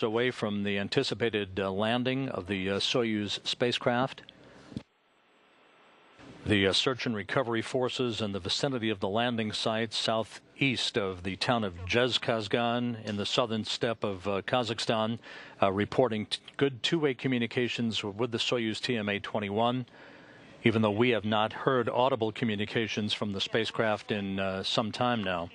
Away from the anticipated landing of the Soyuz spacecraft. The search and recovery forces in the vicinity of the landing site southeast of the town of Zvezda in the southern steppe of Kazakhstan reporting good two-way communications with the Soyuz TMA-21, even though we have not heard audible communications from the spacecraft in some time now.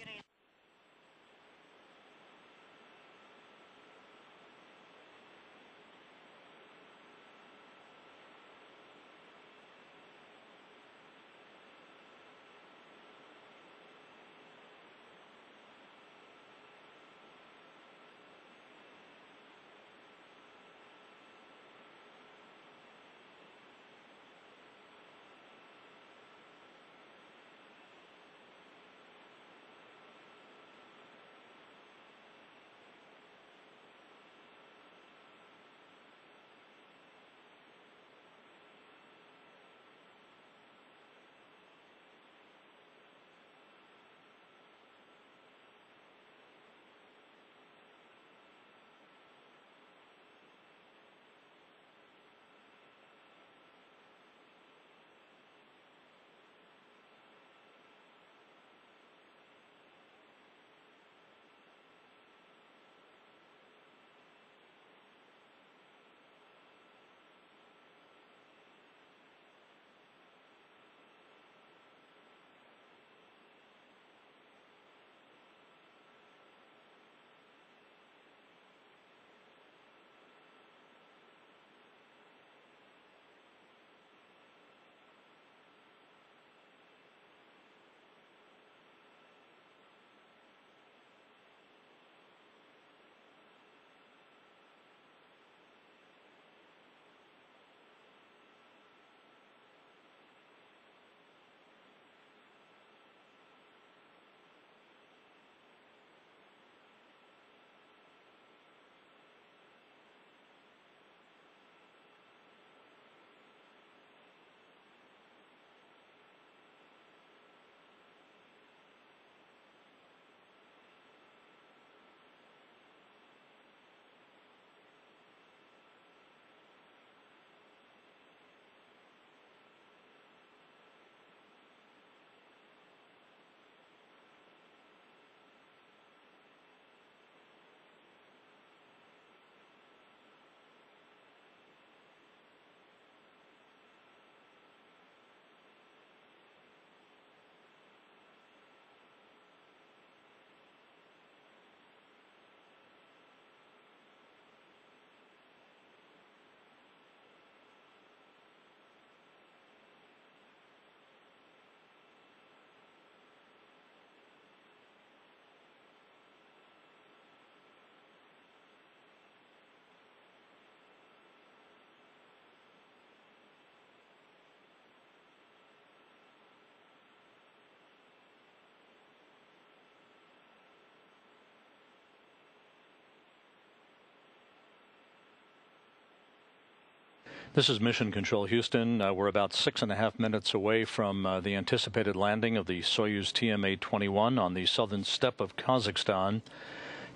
This is Mission Control Houston. We're about 6.5 minutes away from the anticipated landing of the Soyuz TMA-21 on the southern steppe of Kazakhstan.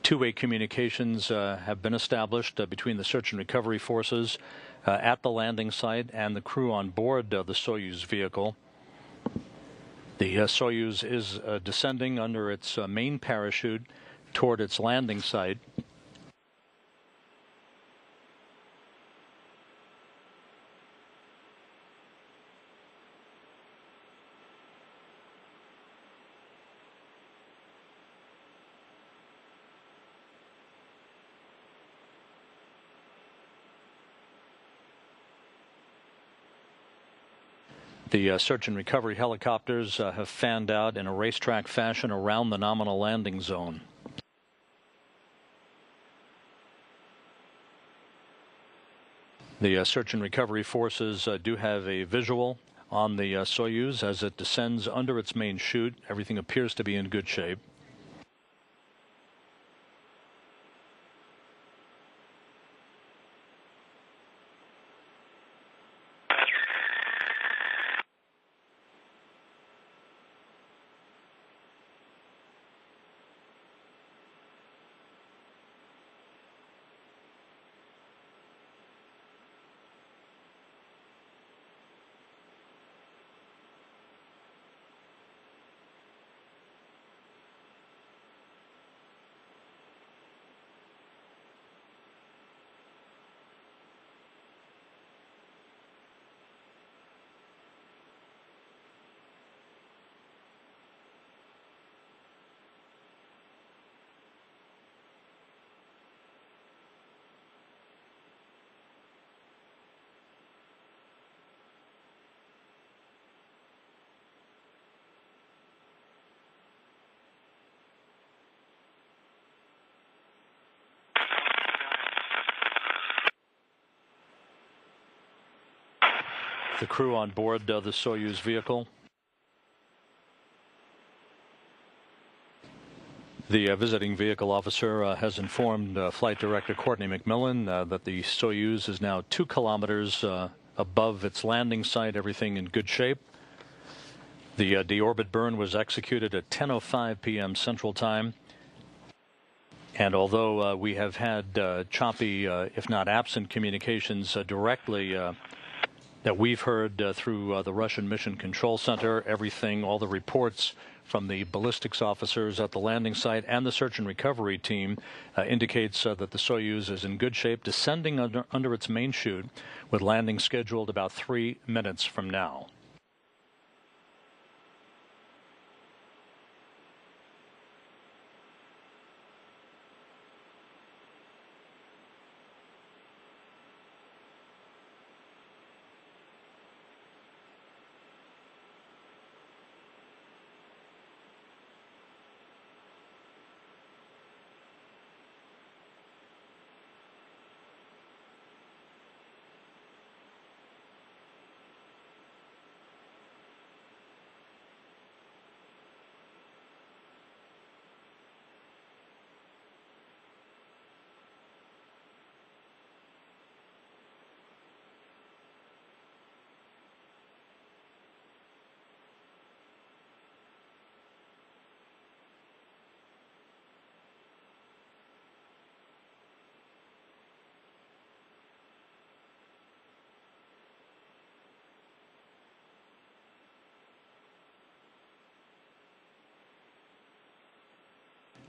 Two-way communications have been established between the search and recovery forces at the landing site and the crew on board the Soyuz vehicle. The Soyuz is descending under its main parachute toward its landing site. The search and recovery helicopters have fanned out in a racetrack fashion around the nominal landing zone. The search and recovery forces do have a visual on the Soyuz as it descends under its main chute. Everything appears to be in good shape. the crew on board the Soyuz vehicle. The visiting vehicle officer has informed Flight Director Courtney McMillan that the Soyuz is now 2 kilometers above its landing site, everything in good shape. The deorbit burn was executed at 10:05 p.m. Central Time. And although we have had choppy, if not absent, communications directly that we've heard through the Russian Mission Control Center, everything, all the reports from the ballistics officers at the landing site and the search and recovery team indicates that the Soyuz is in good shape, descending under its main chute, with landing scheduled about 3 minutes from now.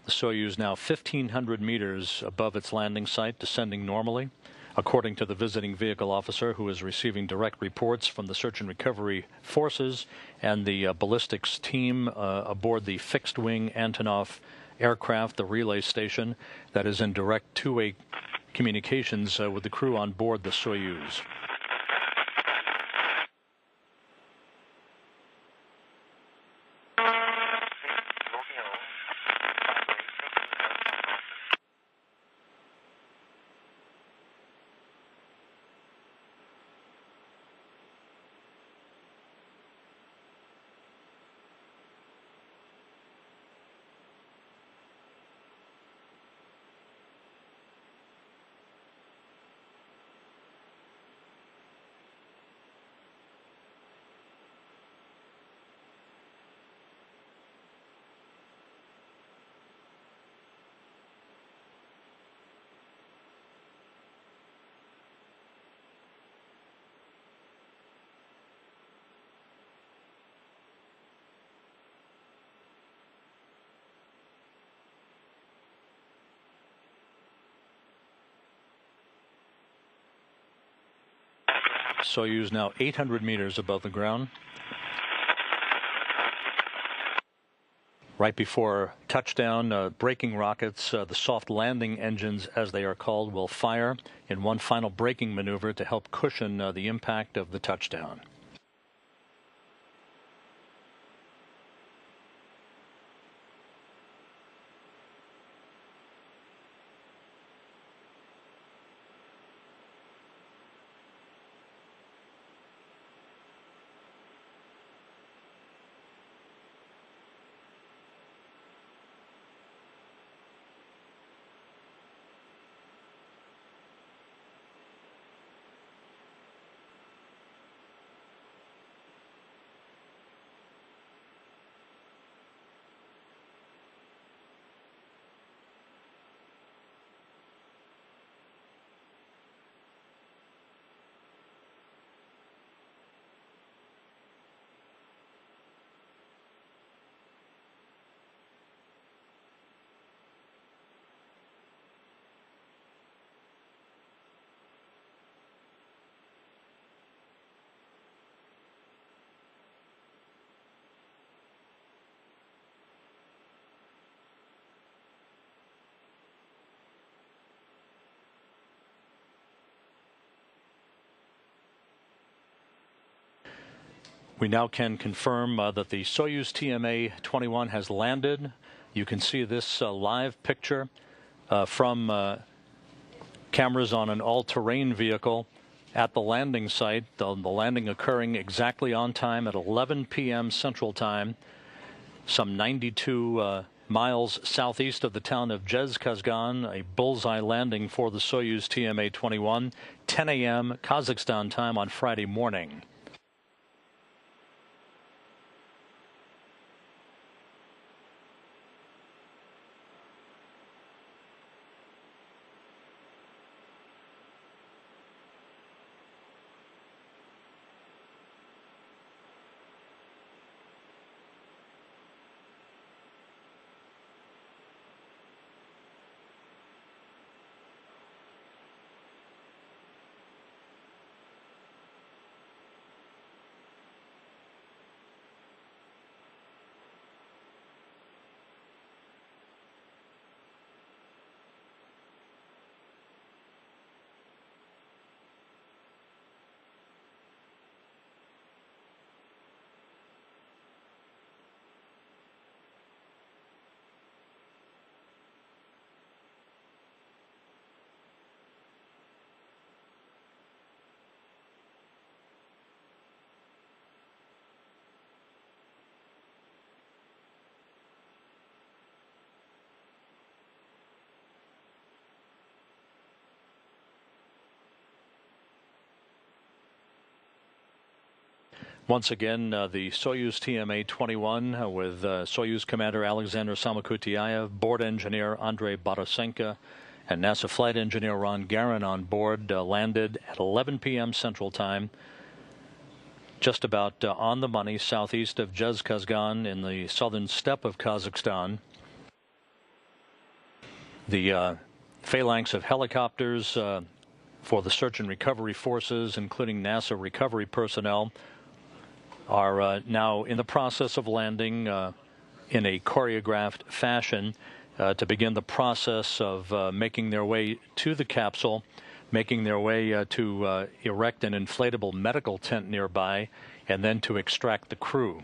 The Soyuz now 1,500 meters above its landing site, descending normally, according to the visiting vehicle officer, who is receiving direct reports from the search and recovery forces and the ballistics team aboard the fixed-wing Antonov aircraft, the relay station, that is in direct two-way communications with the crew on board the Soyuz. Soyuz now 800 meters above the ground. Right before touchdown, braking rockets, the soft landing engines, as they are called, will fire in one final braking maneuver to help cushion the impact of the touchdown. We now can confirm that the Soyuz TMA-21 has landed. You can see this live picture from cameras on an all-terrain vehicle at the landing site, the landing occurring exactly on time at 11 p.m. Central Time, some 92 miles southeast of the town of Zvezda, a bullseye landing for the Soyuz TMA-21, 10 a.m. Kazakhstan time on Friday morning. Once again, the Soyuz TMA-21 with Soyuz Commander Alexander Samokutyaev, board engineer Andrey Borisenko, and NASA flight engineer Garan on board landed at 11 p.m. Central Time, just about on the money southeast of Zvezda in the southern steppe of Kazakhstan. The phalanx of helicopters for the search and recovery forces, including NASA recovery personnel, are now in the process of landing in a choreographed fashion to begin the process of making their way to the capsule, making their way to erect an inflatable medical tent nearby, and then to extract the crew.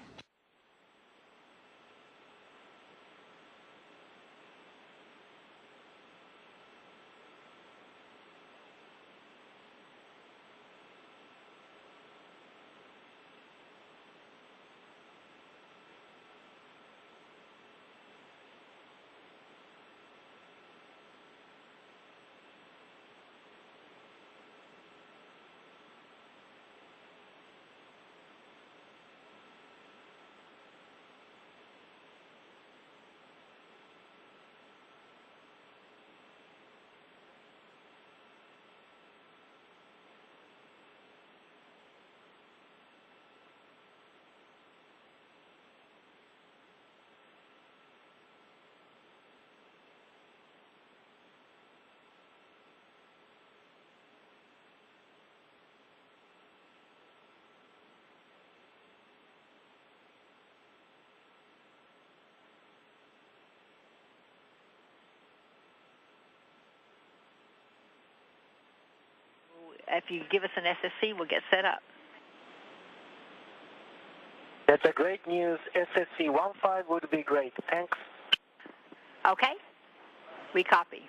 If you give us an SSC, we'll get set up. That's a great news. SSC 15 would be great. Thanks. Okay. We copy.